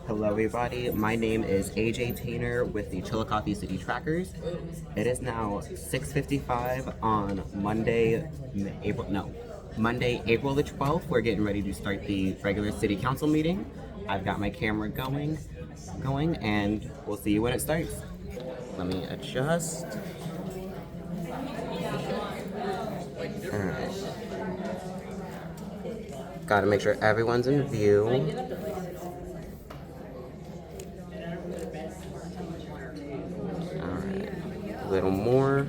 Hello everybody, my name is AJ Tainer with the Chillicothe City Trackers. It is now 6:55 on Monday, April the 12th. We're getting ready to start the regular city council meeting. I've got my camera going, and we'll see you when it starts. Let me adjust. Alright. Gotta make sure everyone's in view. Alright, a little more.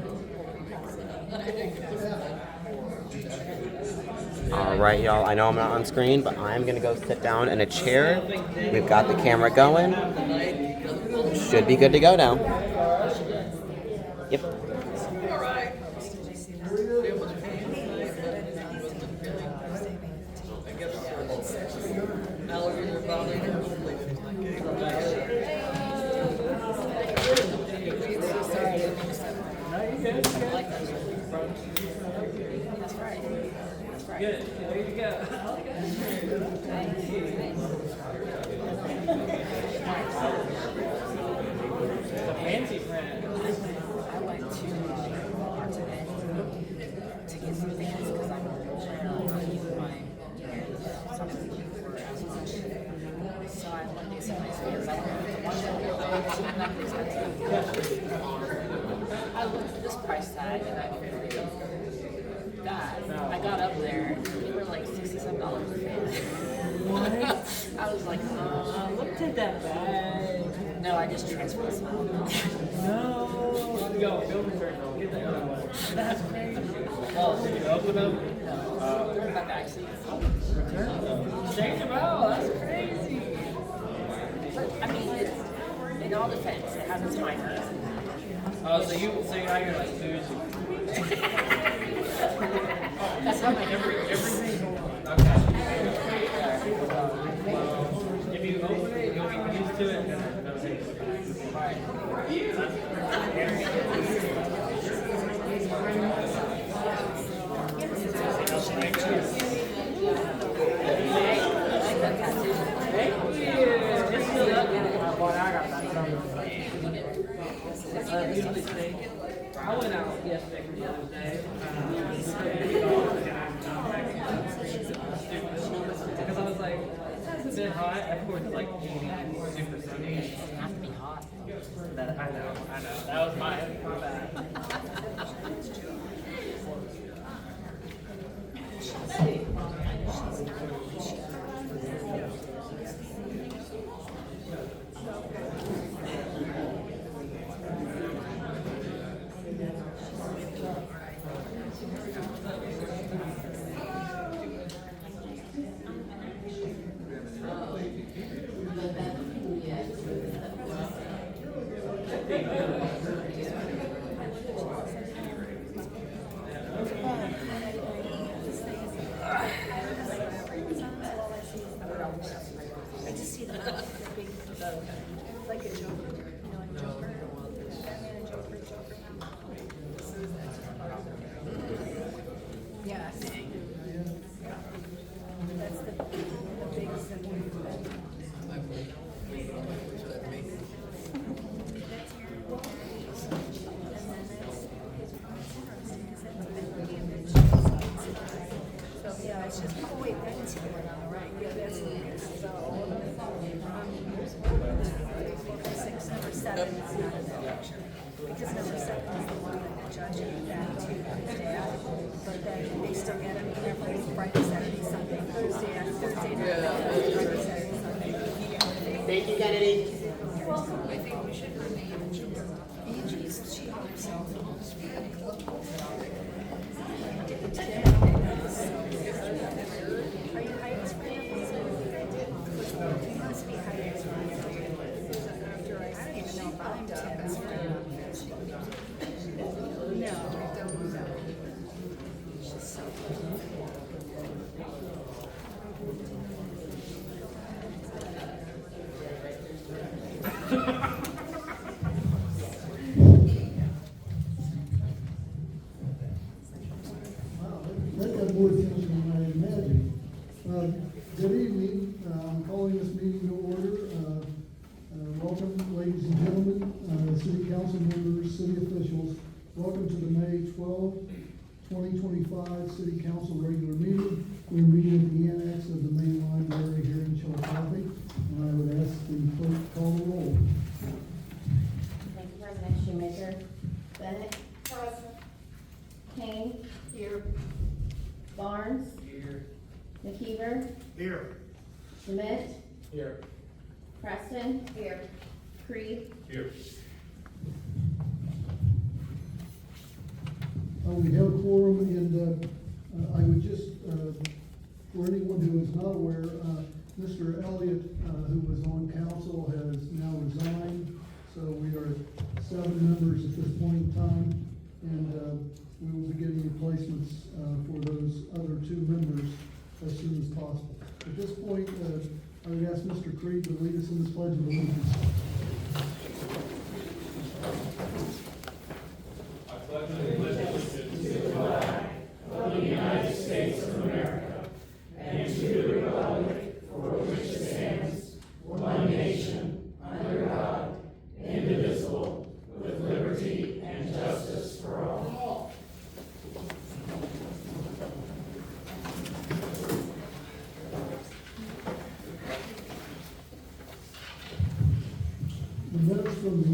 Alright, y'all, I know I'm not on screen, but I'm gonna go sit down in a chair. We've got the camera going. Should be good to go now. Yep. Good. There you go. It's a fancy print. I went to today to get some things because I'm using my something for as so I wanted to get some nice things. I don't know I looked at this price tag and I figured, God, I got up there. They were like $67 a face. What? I was like, Look at that bag. no, I just transferred some. No. Go, film return though. Get that other one. That's crazy. Oh, did you open them? They're in my backseat. Return them. Change them out. That's crazy. But, I mean, it's, in all defense, it has a timer. Oh, so now you're like Susie. That's how my Everything. Okay. If you open it, you'll get used to it. And that'll take I went out yesterday for Mother's Day. Because I was like, it's a bit hot. Everyone's like 80, super sunny. It doesn't have to be hot. I know. That was my bad. I just see the big, like a Joker, like Joker. Batman and Joker. Yeah. That's the big symbol. So yeah, it's just, oh wait, that's the one on the right. Yeah, that's the one. So, 6, number 7 is not in that picture. Because number 7 is the one that the judge gave back to his dad. But then they still get him every Friday, Saturday, Sunday, Thursday, night, Friday, Saturday, Sunday. Thank you, Kennedy. I think we should rename Angie's. She herself. Are you hiding for him? You must be hiding for him. I don't even know if I'm Tim's friend. No. She's so That got more attention than I imagined. Good evening. I'm calling this meeting to order. 2025 City Council regular meeting. We're meeting at the annex of the main library here in Chillicothe, and I would ask the clerk to call the roll. Thank you, President Shoemaker. Bennett. Present. Kane. Here. Barnes. Here. McKeever. Here. Dement. Here. Preston. Here. Creed. Here. We have a quorum, and I would just, for anyone who is not aware, Mr. Elliott, who was on council, has now resigned. So we are 7 members at this point in time, and we will be getting replacements for those other 2 members as soon as possible. At this point, I would ask Mr. Creed to lead us in this pledge of allegiance. The minutes from the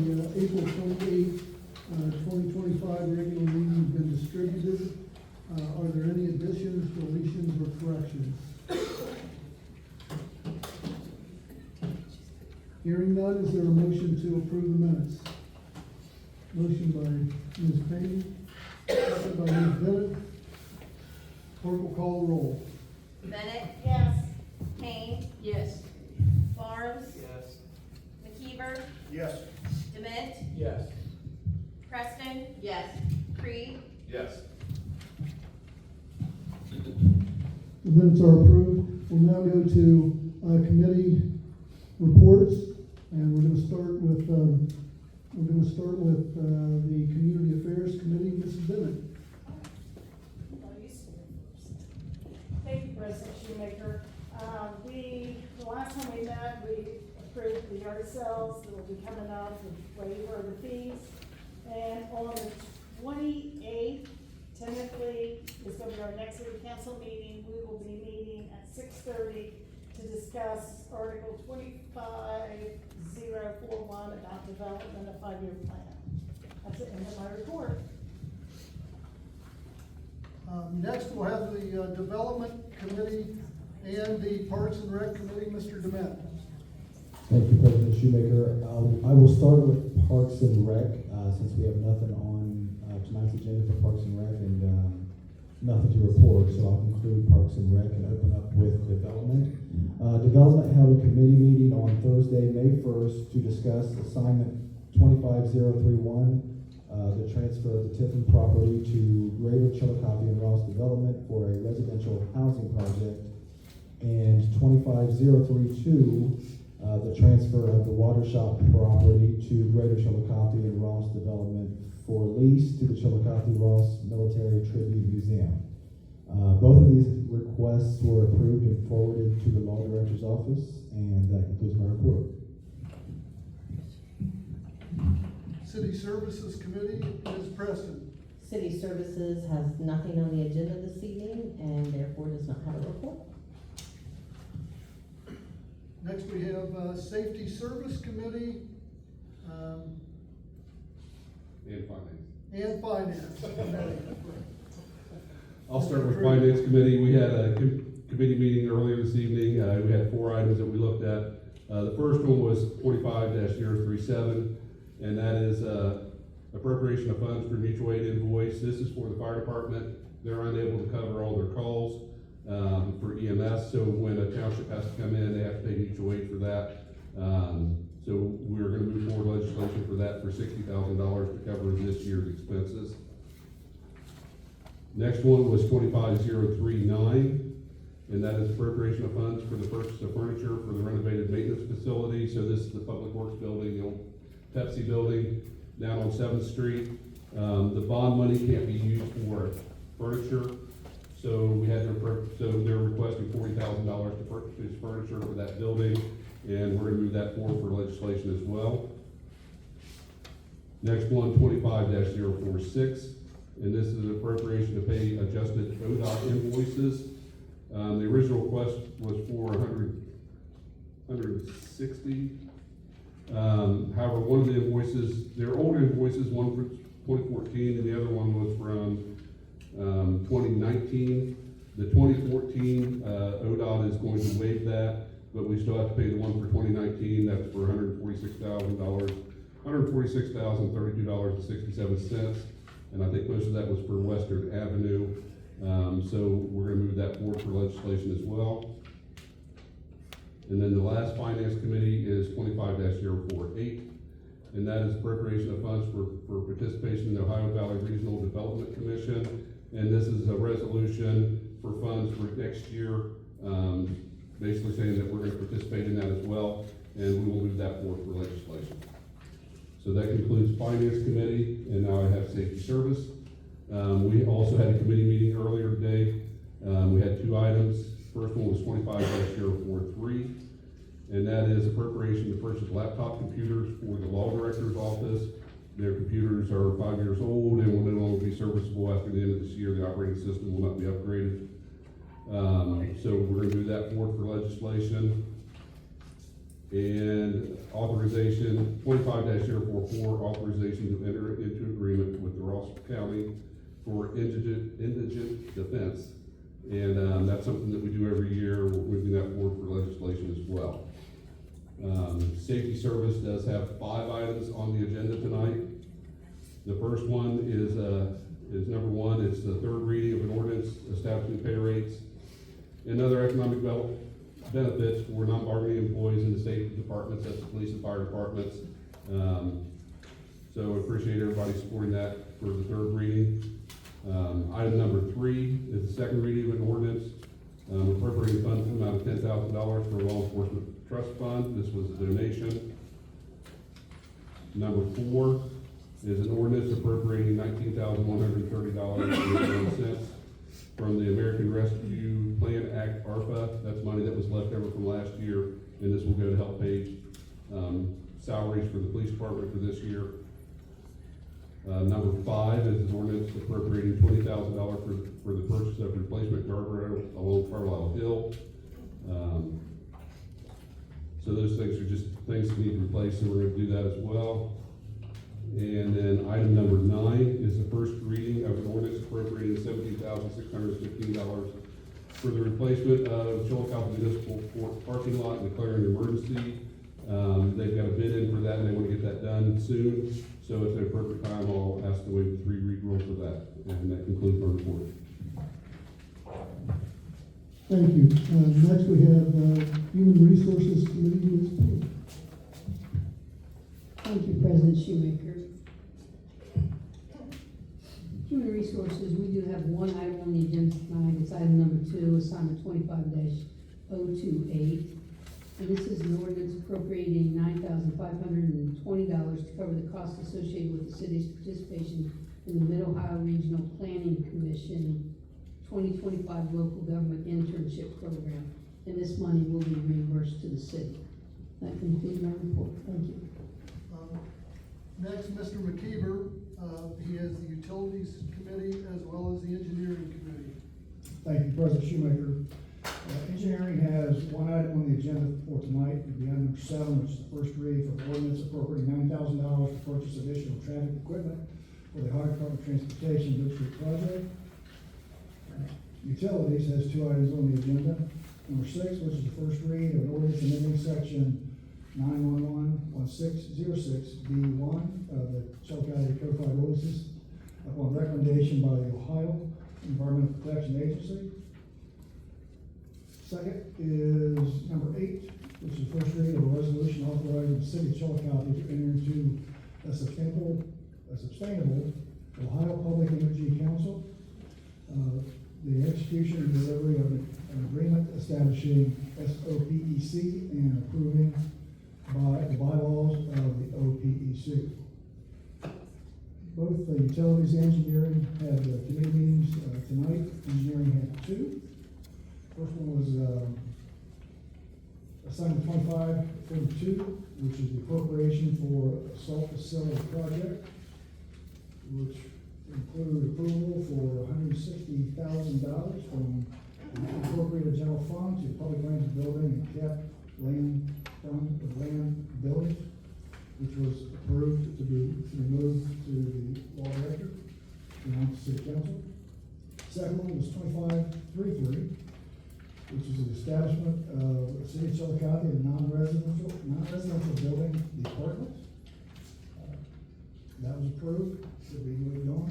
April 28th, 2025 regular meeting have been distributed. Are there any additions, deletions, or corrections? Hearing none, is there a motion to approve the minutes? Motion by Ms. Payne, second by Ms. Bennett. Clerk will call the roll. Bennett. Yes. Kane. Yes. Barnes. Yes. McKeever. Yes. Dement. Yes. Preston. Yes. Creed. Yes. The minutes are approved. We'll now go to committee reports, and we're going to start with the Community Affairs Committee. Mrs. Bennett. Thank you, President Shoemaker. The last time we met, we approved the yard sales that will be coming up, the waiver of the fees. And on the 28th, tentatively, is going to be our next city council meeting. We will be meeting at 6:30 to discuss Article 25041 about development of 5-year plan. That's the end of my report. Next, we'll have the Development Committee and the Parks and Rec Committee. Mr. Dement. Thank you, President Shoemaker. I will start with Parks and Rec, since we have nothing on tonight's agenda for Parks and Rec and nothing to report, so I'll conclude Parks and Rec and open up with Development. Development held a committee meeting on Thursday, May 1st, to discuss assignment 25031, the transfer of the Tiffin property to Greater Chillicothe and Ross Development for a residential housing project, and 25032, the transfer of the Water Shop property to Greater Chillicothe and Ross Development for lease to the Chillicothe Ross Military Tribute Museum. Both of these requests were approved and forwarded to the Law Director's office, and that concludes my report. City Services Committee, Ms. Preston. City Services has nothing on the agenda this evening and therefore does not have a report. Next, we have Safety Service Committee and Finance Committee. I'll start with Finance Committee. We had a committee meeting earlier this evening. We had 4 items that we looked at. The first one was 45-037, and that is appropriation of funds for mutual aid invoice. This is for the fire department. They're unable to cover all their calls for EMS, so when a township has to come in, they have to pay mutual aid for that. So we're going to move forward legislation for that for $60,000 to cover this year's expenses. Next one was 25039, and that is appropriation of funds for the purchase of furniture for the renovated maintenance facility. So this is the Public Works building, the old Pepsi building down on 7th Street. The bond money can't be used for furniture, so we had they're requesting $40,000 to purchase furniture for that building, and we're going to move that forward for legislation as well. Next one, 25-046, and this is an appropriation to pay adjusted ODOT invoices. The original request was for 160. However, one of the invoices, they're older invoices, one for 2014 and the other one was from 2019. The 2014 ODOT is going to waive that, but we still have to pay the one for 2019. That's for $146,000, $146,032.67. And I think most of that was for Western Avenue. So we're gonna move that forward for legislation as well. And then the last finance committee is 25-048, and that is appropriation of funds for participation in the Ohio Valley Regional Development Commission. And this is a resolution for funds for next year, basically saying that we're gonna participate in that as well, and we will move that forward for legislation. So that concludes Finance Committee, and now I have Safety Service. We also had a committee meeting earlier today. We had two items. First one was 25-043, and that is appropriation to purchase laptop computers for the law director's office. Their computers are 5 years old and will no longer be serviceable after the end of this year. The operating system will not be upgraded. So we're gonna move that forward for legislation. And authorization, 25-044, authorization to enter into agreement with the Ross County for indigent defense. And that's something that we do every year. We're moving that forward for legislation as well. Safety Service does have 5 items on the agenda tonight. The first one is number 1. It's the third reading of an ordinance establishing pay rates and other economic benefits for non-bargaining employees in the state departments, that's the police and fire departments. So I appreciate everybody supporting that for the third reading. Item number 3 is the second reading of an ordinance appropriating funds in the amount of $10,000 for a law enforcement trust fund. This was a donation. Number 4 is an ordinance appropriating $19,130.81 from the American Rescue Plan Act, ARPA. That's money that was left over from last year, and this will go to help pay salaries for the police department for this year. Number 5 is an ordinance appropriating $20,000 for the purchase of replacement guardrail along Carlisle Hill. So those things are just things that need to replace, so we're going to do that as well. And then item number 9 is the first reading of an ordinance appropriating $17,615 for the replacement of Chillicothe Municipal Court parking lot and declaring an emergency. They've got a bid in for that and they want to get that done soon. So it's an appropriate time. I'll ask to waive the 3 read rule for that. And that concludes my report. Thank you. Next we have Human Resources Committee. Ms. Payne. Thank you, President Shoemaker. Human Resources, we do have one item on the agenda tonight. It's item number 2, assignment 25-028. And this is an ordinance appropriating $9,520 to cover the costs associated with the city's participation in the Mid-Ohio Regional Planning Commission 2025 Local Government Internship Program. And this money will be reimbursed to the city. That concludes my report. Thank you. Next, Mr. McKeever. He has the Utilities Committee as well as the Engineering Committee. Thank you, President Shoemaker. Engineering has one item on the agenda for tonight. It'll be item number 7, which is the first reading for ordinance appropriating $9,000 to purchase additional traffic equipment for the Ohio Department of Transportation Brook Street project. Utilities has 2 items on the agenda. Number 6, which is the first read of an ordinance amending section 911-1606B1 of the Chillicothe Codified Ordinances upon recommendation by the Ohio Environmental Protection Agency. Second is number 8, which is the first reading of a resolution authorizing the city of Chillicothe to enter into a sustainable Ohio Public Energy Council. The execution and delivery of an agreement establishing SOPEC and approving by the bylaws of the OPEC. Both the utilities and engineering had committee meetings tonight. Engineering had 2. First one was assignment 25-42, which is the appropriation for a salt facility project, which include approval for $160,000 from the appropriated general fund to public lands building and cap land fund of land buildings, which was approved to be moved to the law director and on to city council. Second one was 2533, which is the establishment of the city of Chillicothe, a non-residential building department. That was approved, to be moved on.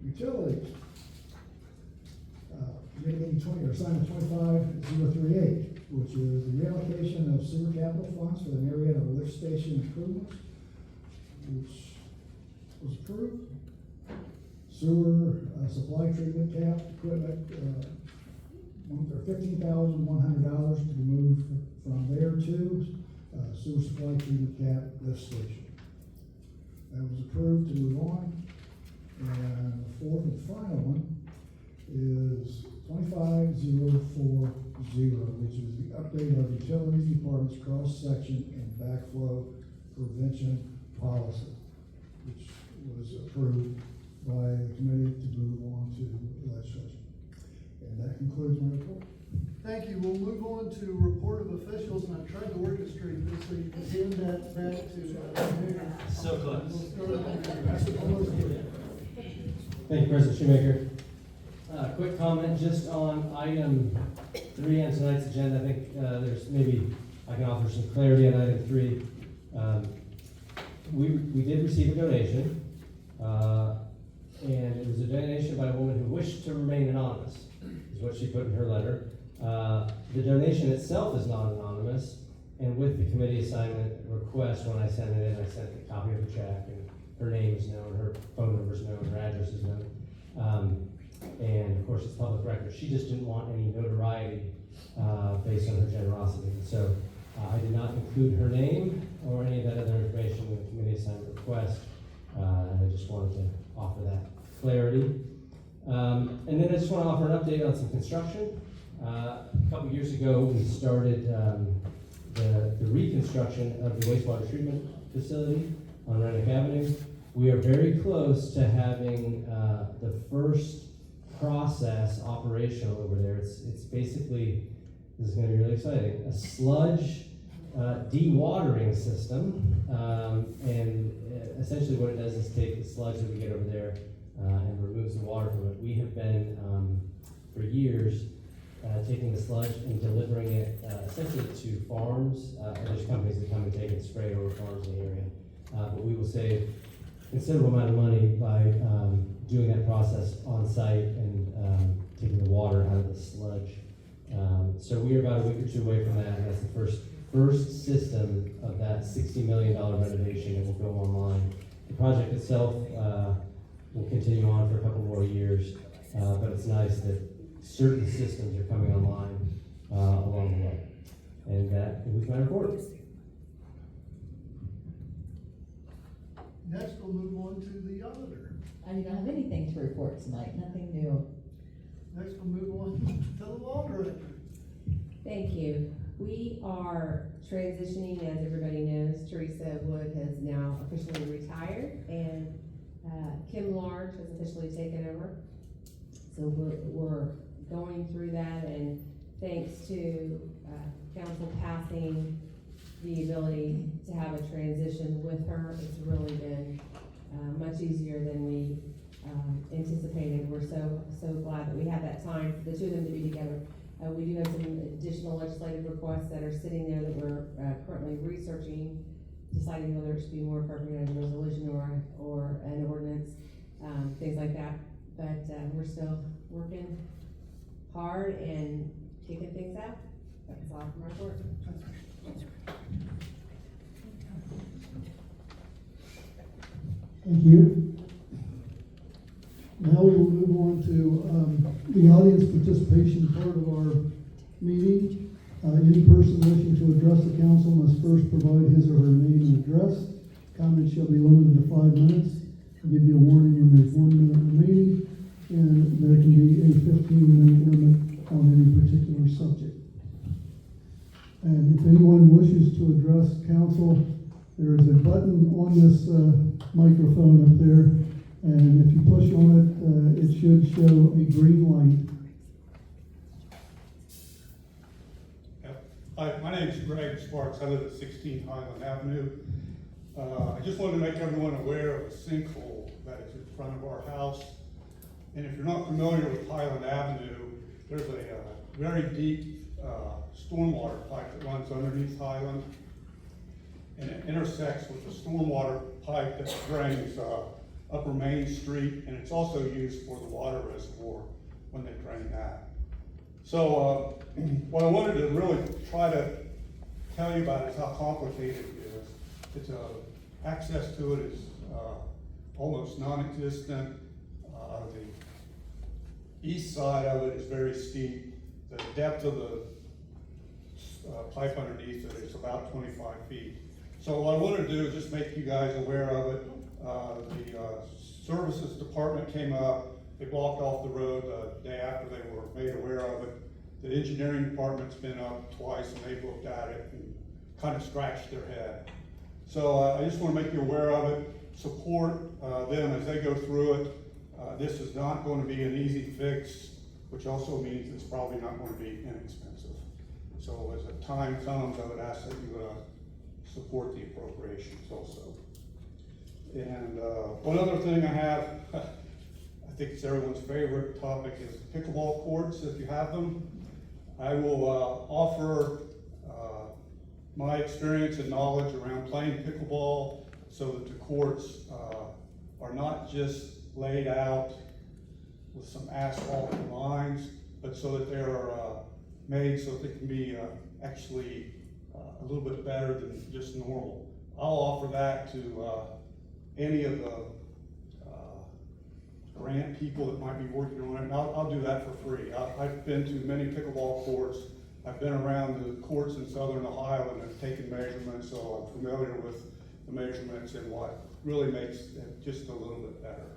Utilities. Committee meeting assignment 25038, which is the reallocation of sewer capital funds for the Marietta lift station improvements, which was approved. Sewer supply treatment cap equipment, $15,100 to be moved from there to sewer supply treatment cap lift station. That was approved to move on. And the fourth and final one is 25040, which is the update of utilities department's cross-section and backflow prevention policy, which was approved by the committee to move on to legislation. And that concludes my report. Thank you. We'll move on to report of officials, and I've tried to orchestrate this so you can hand that back to Mayor. So close. We'll start with Thank you, President Shoemaker. Quick comment just on item 3 on tonight's agenda. I think there's maybe I can offer some clarity on item 3. We did receive a donation, and it was a donation by a woman who wished to remain anonymous, is what she put in her letter. The donation itself is not anonymous, and with the committee assignment request, when I sent it in, I sent a copy of the check, and her name is known, her phone number is known, her address is known. And of course, it's public record. She just didn't want any notoriety based on her generosity. So I did not include her name or any of that other information in the committee assignment request. I just wanted to offer that clarity. And then I just want to offer an update on some construction. A couple years ago, we started the reconstruction of the wastewater treatment facility on Rennick Avenue. We are very close to having the first process operational over there. It's basically, this is going to be really exciting, a sludge dewatering system, and essentially what it does is take the sludge that we get over there and removes the water from it. We have been, for years, taking the sludge and delivering it essentially to farms. There's companies that come and take it and spray it over farms in the area. But we will save a considerable amount of money by doing that process on site and taking the water out of the sludge. So we are about a week or two away from that, and that's the first system of that $60 million renovation that will go online. The project itself will continue on for a couple more years, but it's nice that certain systems are coming online along the way. And that concludes my report. Next, we'll move on to the auditor. I do not have anything to report tonight, nothing new. Next, we'll move on to the law director. Thank you. We are transitioning, as everybody knows. Teresa Wood has now officially retired, and Kim Large has officially taken over. So we're going through that, and thanks to council passing the ability to have a transition with her, it's really been much easier than we anticipated. We're so glad that we had that time for the two of them to be together. We do have some additional legislative requests that are sitting there that we're currently researching, deciding whether it should be more appropriate as a resolution or an ordinance, things like that. But we're still working hard and kicking things out. That's all from our report. Thank you. Now we will move on to the audience participation part of our meeting. Any person wishing to address the council must first provide his or her name and address. Comments shall be limited to 5 minutes. I'll give you a warning when there's 1 minute remaining, and there can be a 15-minute limit on any particular subject. And if anyone wishes to address council, there is a button on this microphone up there And if you push on it, it should show a green light. Hi, my name is Greg Sparks. I live at 16 Highland Avenue. I just wanted to make everyone aware of a sinkhole that is in front of our house. And if you're not familiar with Highland Avenue, there's a very deep stormwater pipe that runs underneath Highland. And it intersects with the stormwater pipe that drains Upper Main Street, and it's also used for the water reservoir when they drain that. So what I wanted to really try to tell you about is how complicated it is. It's access to it is almost non-existent. The east side of it is very steep. The depth of the pipe underneath it is about 25 feet. So what I wanted to do is just make you guys aware of it. The services department came up. They blocked off the road the day after they were made aware of it. The engineering department's been up twice and they've looked at it and kind of scratched their head. So I just want to make you aware of it, support them as they go through it. This is not going to be an easy fix, which also means it's probably not going to be inexpensive. So as the time comes, I would ask that you support the appropriations also. And one other thing I have, I think it's everyone's favorite topic, is pickleball courts, if you have them. I will offer my experience and knowledge around playing pickleball so that the courts are not just laid out with some asphalt lines, but so that they're made so that they can be actually a little bit better than just normal. I'll offer that to any of the grant people that might be working on it, and I'll do that for free. I've been to many pickleball courts. I've been around the courts in southern Ohio and have taken measurements, so I'm familiar with the measurements and what really makes it just a little bit better.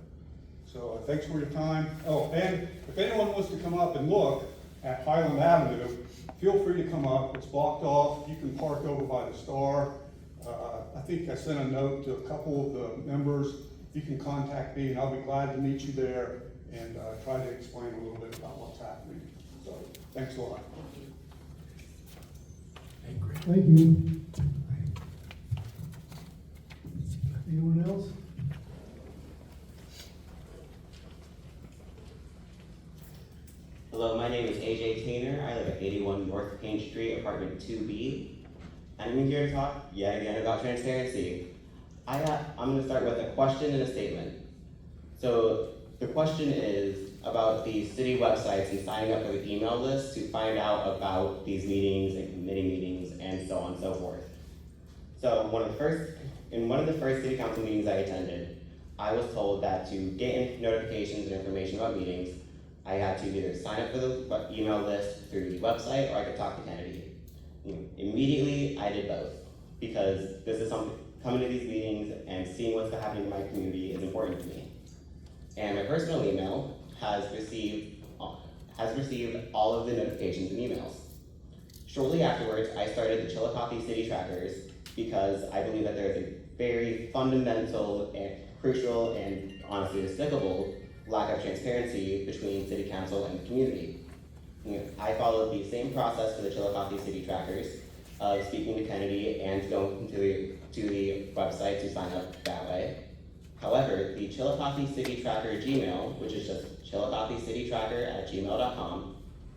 So thanks for your time. Oh, and if anyone wants to come up and look at Highland Avenue, feel free to come up. It's blocked off. You can park over by the Star. I think I sent a note to a couple of the members. You can contact me and I'll be glad to meet you there and try to explain a little bit about what's happening. So thanks a lot. Thank you. Anyone else? Hello, my name is AJ Tainer. I live at 81 North Payne Street, apartment 2B. And I'm here to talk yet again about transparency. I'm going to start with a question and a statement. So the question is about the city websites and signing up for the email list to find out about these meetings and committee meetings and so on and so forth. So in one of the first city council meetings I attended, I was told that to get notifications and information about meetings, I had to either sign up for the email list through the website or I could talk to Kennedy. Immediately, I did both because this is something, coming to these meetings and seeing what's happening in my community is important to me. And my personal email has received all of the notifications and emails. Shortly afterwards, I started the Chillicothe City Trackers because I believe that there is a very fundamental and crucial and honestly despicable lack of transparency between city council and the community. I followed the same process for the Chillicothe City Trackers of speaking to Kennedy and going to the website to sign up that way. However, the Chillicothe City Tracker Gmail, which is just chillicotheCityTracker@gmail.com,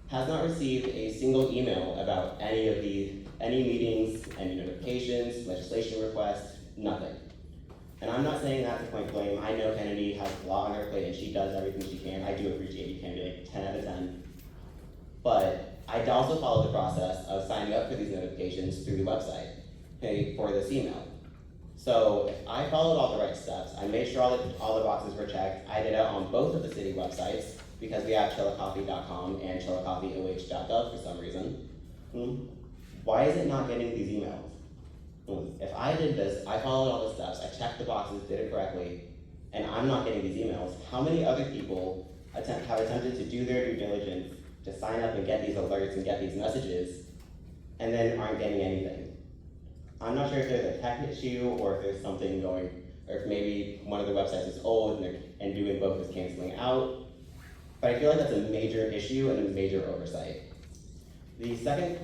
has not received a single email about any meetings, any notifications, legislation requests, nothing. And I'm not saying that to point blame. I know Kennedy has a lot on her plate and she does everything she can. I do appreciate you, Kennedy, 10 out of 10. But I also followed the process of signing up for these notifications through the website for this email. So if I followed all the right steps, I made sure all the boxes were checked. I did it on both of the city websites because we have chillicothe.com and chillicotheoh.gov for some reason. Why is it not getting these emails? If I did this, I followed all the steps, I checked the boxes, did it correctly, and I'm not getting these emails, how many other people have attempted to do their due diligence to sign up and get these alerts and get these messages, and then aren't getting anything? I'm not sure if there's a tech issue or if there's something going or if maybe one of the websites is old and doing both is canceling out. But I feel like that's a major issue and a major oversight. The second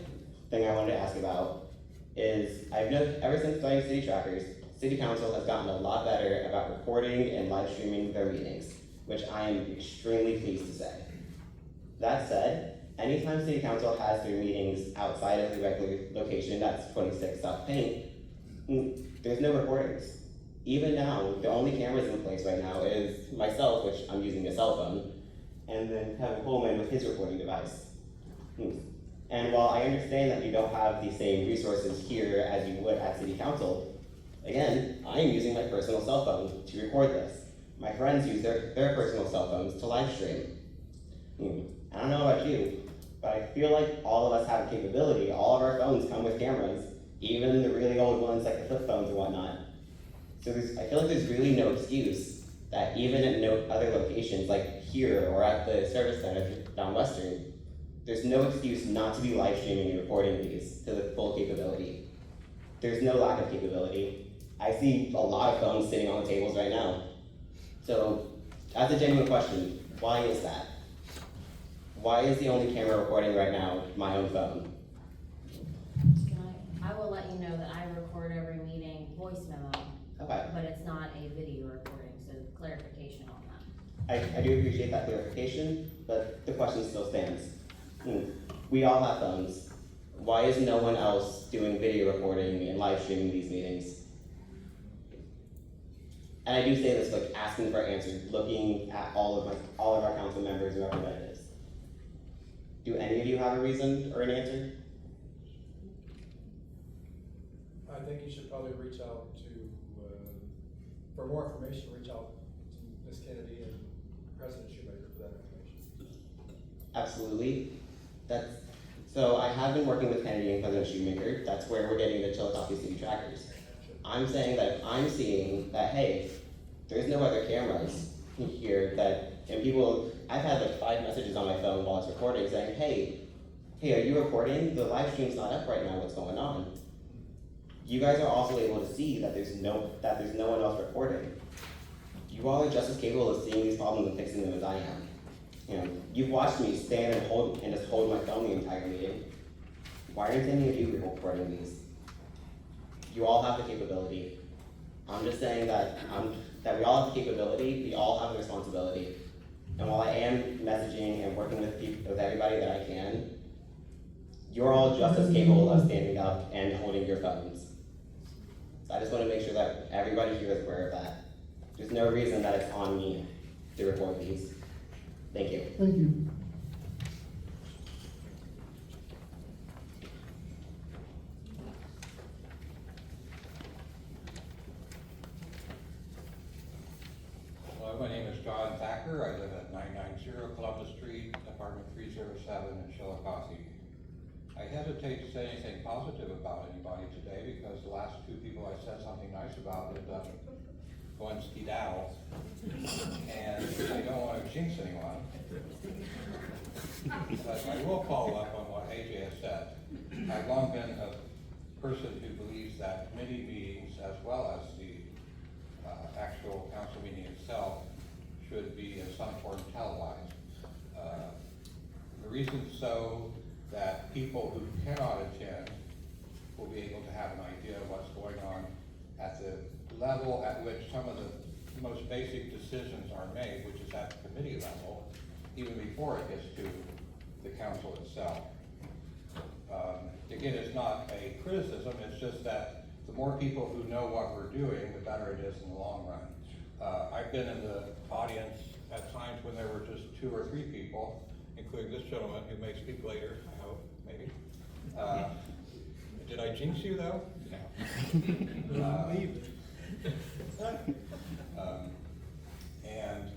thing I wanted to ask about is, I've noticed ever since starting City Trackers, City Council has gotten a lot better about recording and live streaming their meetings, which I am extremely pleased to say. That said, anytime City Council has their meetings outside of the regular location, that's 26 South Paint, there's no recordings. Even now, the only cameras in place right now is myself, which I'm using a cell phone, and then Kevin Coleman with his recording device. And while I understand that you don't have the same resources here as you would at City Council, again, I am using my personal cell phone to record this. My friends use their personal cell phones to live stream. I don't know about you, but I feel like all of us have the capability. All of our phones come with cameras, even the really old ones like the flip phones and whatnot. So I feel like there's really no excuse that even at no other locations like here or at the service center down Western, there's no excuse not to be live streaming and recording these to the full capability. There's no lack of capability. I see a lot of phones sitting on the tables right now. So that's a genuine question. Why is that? Why is the only camera recording right now my own phone? I will let you know that I record every meeting voice memo. Okay. But it's not a video recording, so clarification on that. I do appreciate that clarification, but the question still stands. We all have phones. Why is no one else doing video recording and live streaming these meetings? And I do say this like asking for answers, looking at all of our council members and representatives. Do any of you have a reason or an answer? I think you should probably reach out to, for more information, reach out to Ms. Kennedy and President Shoemaker for that information. Absolutely. So I have been working with Kennedy and President Shoemaker. That's where we're getting the Chillicothe City Trackers. I'm saying that if I'm seeing that, hey, there's no other cameras here and people, I've had like 5 messages on my phone while it's recording saying, hey, are you recording? The live stream's not up right now, what's going on? You guys are also able to see that there's no one else recording. You all are just as capable of seeing these problems and fixing them as I am. You've watched me stand and just hold my phone the entire meeting. Why aren't any of you recording these? You all have the capability. I'm just saying that we all have the capability, we all have the responsibility. And while I am messaging and working with everybody that I can, you're all just as capable of standing up and holding your phones. So I just want to make sure that everybody here is aware of that. There's no reason that it's on me to record these. Thank you. Thank you. Hello, my name is John Thacker. I live at 990 Columbus Street, apartment 307 in Chillicothe. I hesitate to say anything positive about anybody today because the last 2 people I said something nice about ended up going skedaddle, and I don't want to jinx anyone. But I will follow up on what AJ has said. I've long been a person who believes that committee meetings, as well as the actual council meeting itself, should be in some form televised. The reason so that people who cannot attend will be able to have an idea of what's going on at the level at which some of the most basic decisions are made, which is at the committee level, even before it gets to the council itself. Again, it's not a criticism, it's just that the more people who know what we're doing, the better it is in the long run. I've been in the audience at times when there were just 2 or 3 people, including this gentleman who may speak later, I hope, maybe. Did I jinx you though? No. And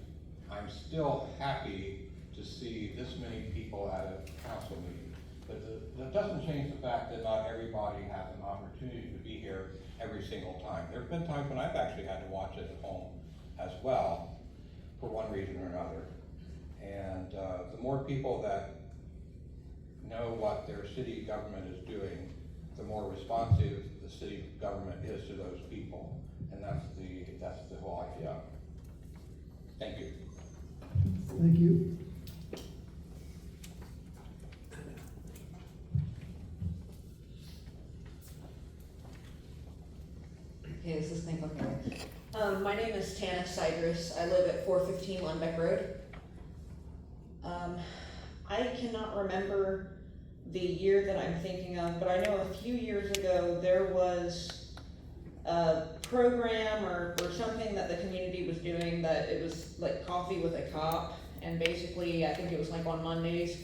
I'm still happy to see this many people at a council meeting. But that doesn't change the fact that not everybody has an opportunity to be here every single time. There have been times when I've actually had to watch it at home as well, for one reason or another. And the more people that know what their city government is doing, the more responsive the city government is to those people. And that's the whole idea. Thank you. Thank you. Okay, this is Think Okay. My name is Tana Cydrus. I live at 415 Lundbeck Road. I cannot remember the year that I'm thinking of, but I know a few years ago there was a program or something that the community was doing that it was like Coffee with a Cop, and basically I think it was like on Mondays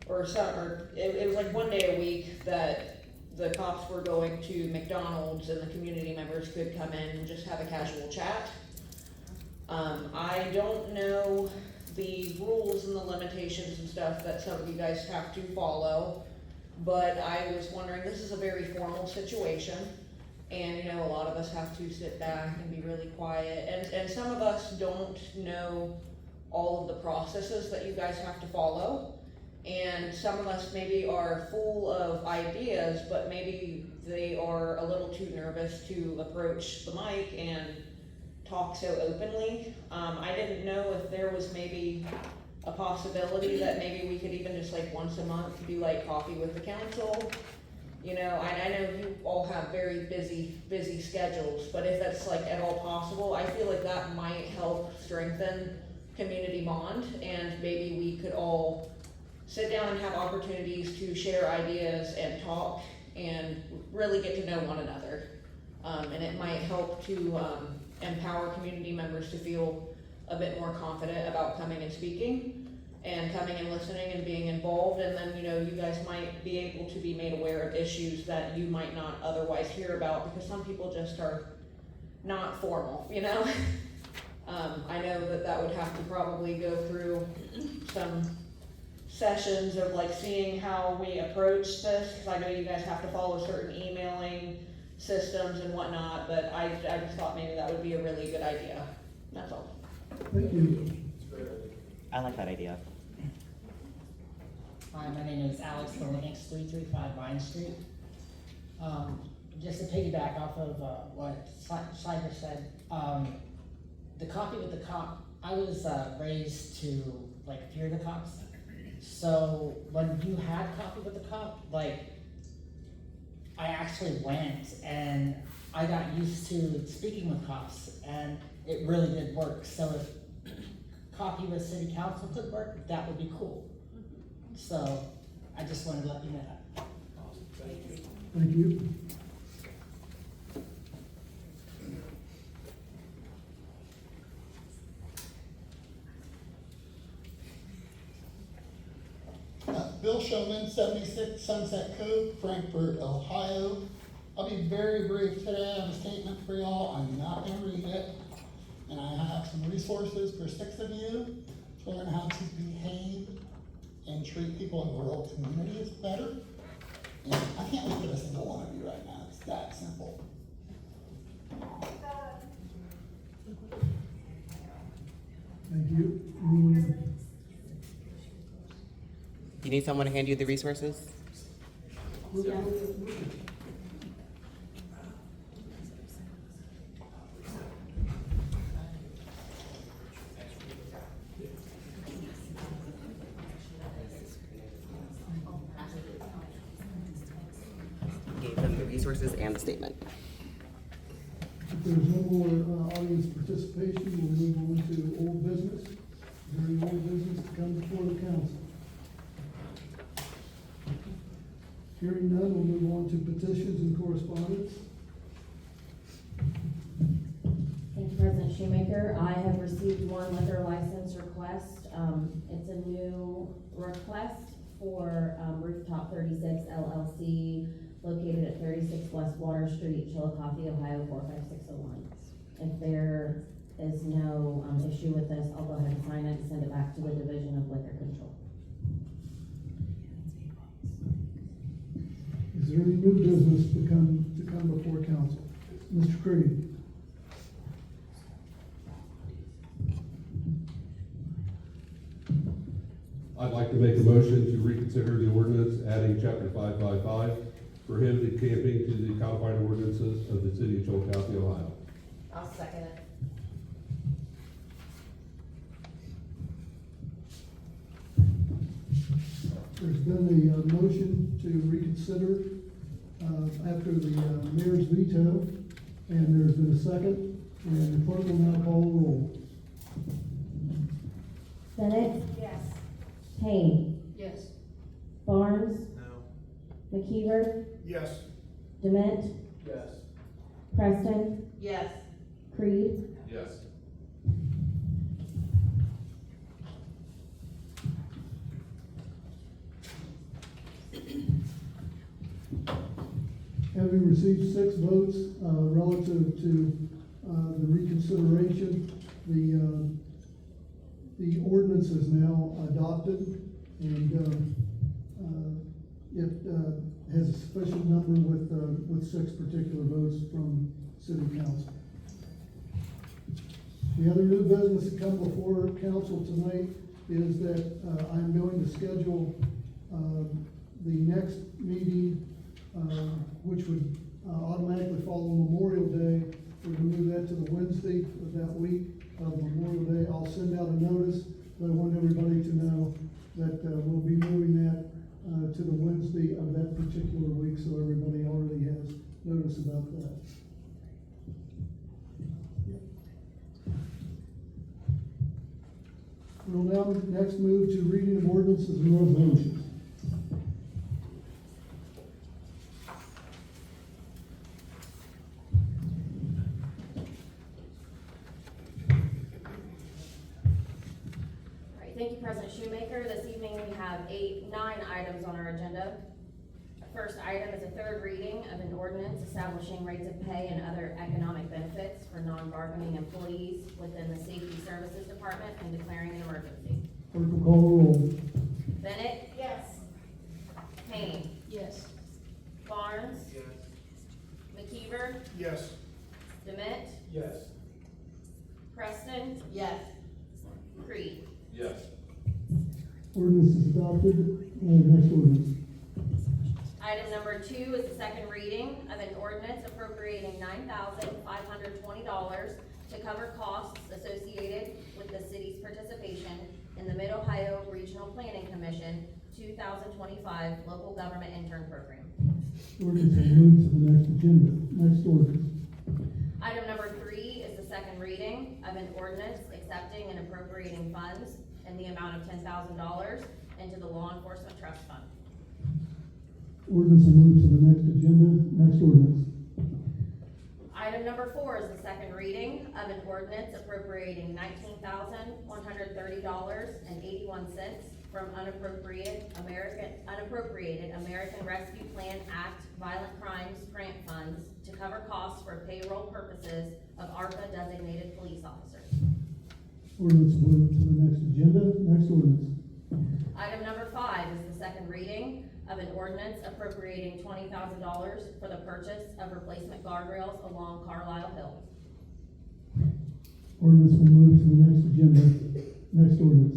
or it was like one day a week that the cops were going to McDonald's and the community members could come in and just have a casual chat. I don't know the rules and the limitations and stuff that some of you guys have to follow, but I was wondering, this is a very formal situation, and you know, a lot of us have to sit back and be really quiet, and some of us don't know all of the processes that you guys have to follow, and some of us maybe are full of ideas, but maybe they are a little too nervous to approach the mic and talk so openly. I didn't know if there was maybe a possibility that maybe we could even just like once a month do like coffee with the council. You know, I know you all have very busy schedules, but if that's like at all possible, I feel like that might help strengthen community bond, and maybe we could all sit down and have opportunities to share ideas and talk and really get to know one another. And it might help to empower community members to feel a bit more confident about coming and speaking and coming and listening and being involved. And then, you know, you guys might be able to be made aware of issues that you might not otherwise hear about, because some people just are not formal, you know? I know that would have to probably go through some sessions of like seeing how we approach this, because I know you guys have to follow certain emailing systems and whatnot, but I just thought maybe that would be a really good idea. That's all. Thank you. I like that idea. Hi, my name is Alex Linux, 335 Vine Street. Just to piggyback off of what Cyber said, the Coffee with the Cop, I was raised to like fear the cops. So when you had Coffee with the Cop, like I actually went and I got used to speaking with cops, and it really did work. So if Coffee with City Council could work, that would be cool. So I just wanted to let you know that. Thank you. Bill Showman, 76 Sunset Cove, Frankfort, Ohio. I'll be very brief today. I have a statement for y'all. I'm not going to read it. And I have some resources for 6 of you to learn how to behave and treat people in rural communities better. And I can't look at a single one of you right now. It's that simple. Thank you. You need someone to hand you the resources? Gave them the resources and the statement. If there's no more audience participation, we'll move on to old business. Is there any old business to come before the council? Hearing none, we'll move on to petitions and correspondence. Thank you, President Shoemaker. I have received one liquor license request. It's a new request for Rooftop 36 LLC, located at 36 West Water Street, Chillicothe, Ohio 45601. If there is no issue with this, I'll go ahead and sign it and send it back to the Division of Liquor Control. Is there any new business to come before council? Mr. Creed? I'd like to make a motion to reconsider the ordinance adding chapter 555 prohibited camping to the codified ordinances of the city of Chillicothe, Ohio. I'll second it. There's been a motion to reconsider after the mayor's veto, and there's been a second, and the clerk will now call the roll. Bennett, Yes. Payne, Yes. Barnes, No. McKeever, Yes. Dement, Yes. Preston, Yes. Creed, Yes. Having received 6 votes relative to the reconsideration, the ordinance is now adopted, and it has a sufficient number with 6 particular votes from city council. The other new business that come before council tonight is that I'm going to schedule the next meeting, which would automatically follow Memorial Day. We're gonna move that to the Wednesday of that week of Memorial Day. I'll send out a notice, but I want everybody to know that we'll be moving that to the Wednesday of that particular week, so everybody already has notice about that. We'll now next move to reading of ordinances and resolutions. All right, thank you, President Shoemaker. This evening we have 9 items on our agenda. The first item is a third reading of an ordinance establishing rates of pay and other economic benefits for non-bargaining employees within the Safety Services Department and declaring an emergency. Clerk will call the roll. Bennett, Yes. Payne, Yes. Barnes, Yes. McKeever, Yes. Dement, Yes. Preston, Yes. Creed. Yes. Ordinance is adopted. Next ordinance. Item number 2 is the second reading of an ordinance appropriating $9,520 to cover costs associated with the city's participation in the Mid-Ohio Regional Planning Commission 2025 Local Government Intern Program. Ordinance is moved to the next agenda. Next ordinance. Item number 3 is the second reading of an ordinance accepting and appropriating funds in the amount of $10,000 into the Law Enforcement Trust Fund. Ordinance will move to the next agenda. Next ordinance. Item number 4 is the second reading of an ordinance appropriating $19,130.81 from unappropriated American Rescue Plan Act Violent Crimes Grant Funds to cover costs for payroll purposes of ARPA designated police officers. Ordinance will move to the next agenda. Next ordinance. Item number 5 is the second reading of an ordinance appropriating $20,000 for the purchase of replacement guardrails along Carlisle Hill. Ordinance will move to the next agenda. Next ordinance.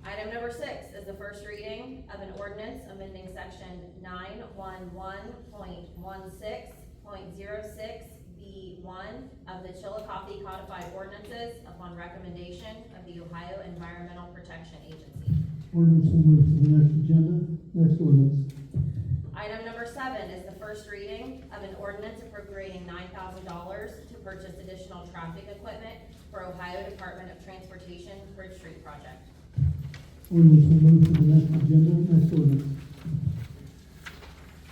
Item number 6 is the first reading of an ordinance amending section 911.16.06B1 of the Chillicothe Codified Ordinances upon recommendation of the Ohio Environmental Protection Agency. Ordinance will move to the next agenda. Next ordinance. Item number 7 is the first reading of an ordinance appropriating $9,000 to purchase additional traffic equipment for Ohio Department of Transportation Bridge Street Project. Ordinance will move to the next agenda. Next ordinance.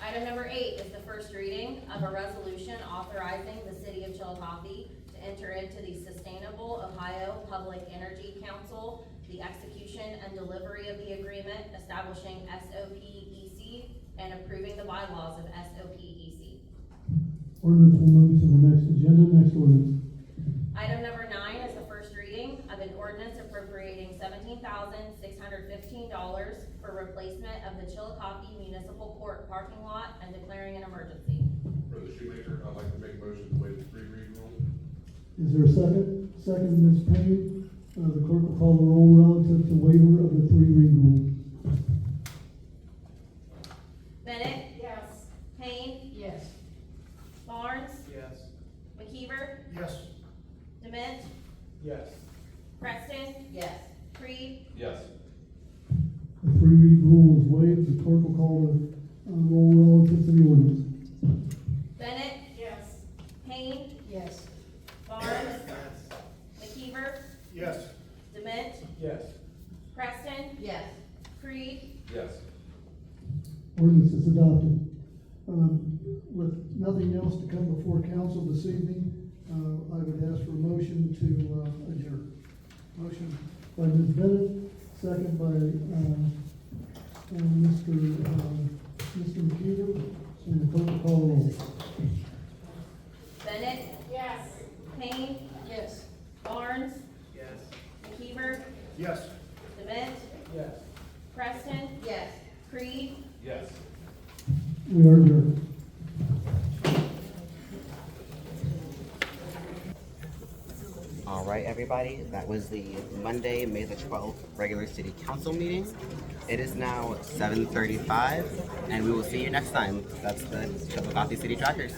Item number 8 is the first reading of a resolution authorizing the City of Chillicothe to enter into the Sustainable Ohio Public Energy Council, the execution and delivery of the agreement establishing SOPEC and approving the bylaws of SOPEC. Ordinance will move to the next agenda. Next ordinance. Item number 9 is the first reading of an ordinance appropriating $17,615 for replacement of the Chillicothe Municipal Court parking lot and declaring an emergency. President Shoemaker, I'd like to make a motion to waive the 3 reading rule. Is there a second? Second, Ms. Payne. The clerk will call the roll relative to waiver of the 3 read rule. Bennett, Yes. Yes. McKeever, Yes. Dement, Yes. Preston, Yes. Creed, Yes. The three read rule is waived. The clerk will call the roll relative to the ordinance. Bennett, Yes. Payne, Yes. Barnes, McKeever, Yes. Dement, Yes. Preston, Yes. Creed, Yes. Ordinance is adopted. With nothing else to come before council this evening, I would ask for a motion to adjourn. Motion by Ms. Bennett, second by Mr. McKeever, and the clerk will call the roll. Bennett, Yes. Payne, Yes. Barnes, Yes. McKeever, Yes. Dement, Yes. Preston, Yes. Creed, Yes. We are adjourned. All right, everybody, that was the Monday, May the 12th regular city council meeting. It is now 7:35, and we will see you next time. That's the Chillicothe City Trackers.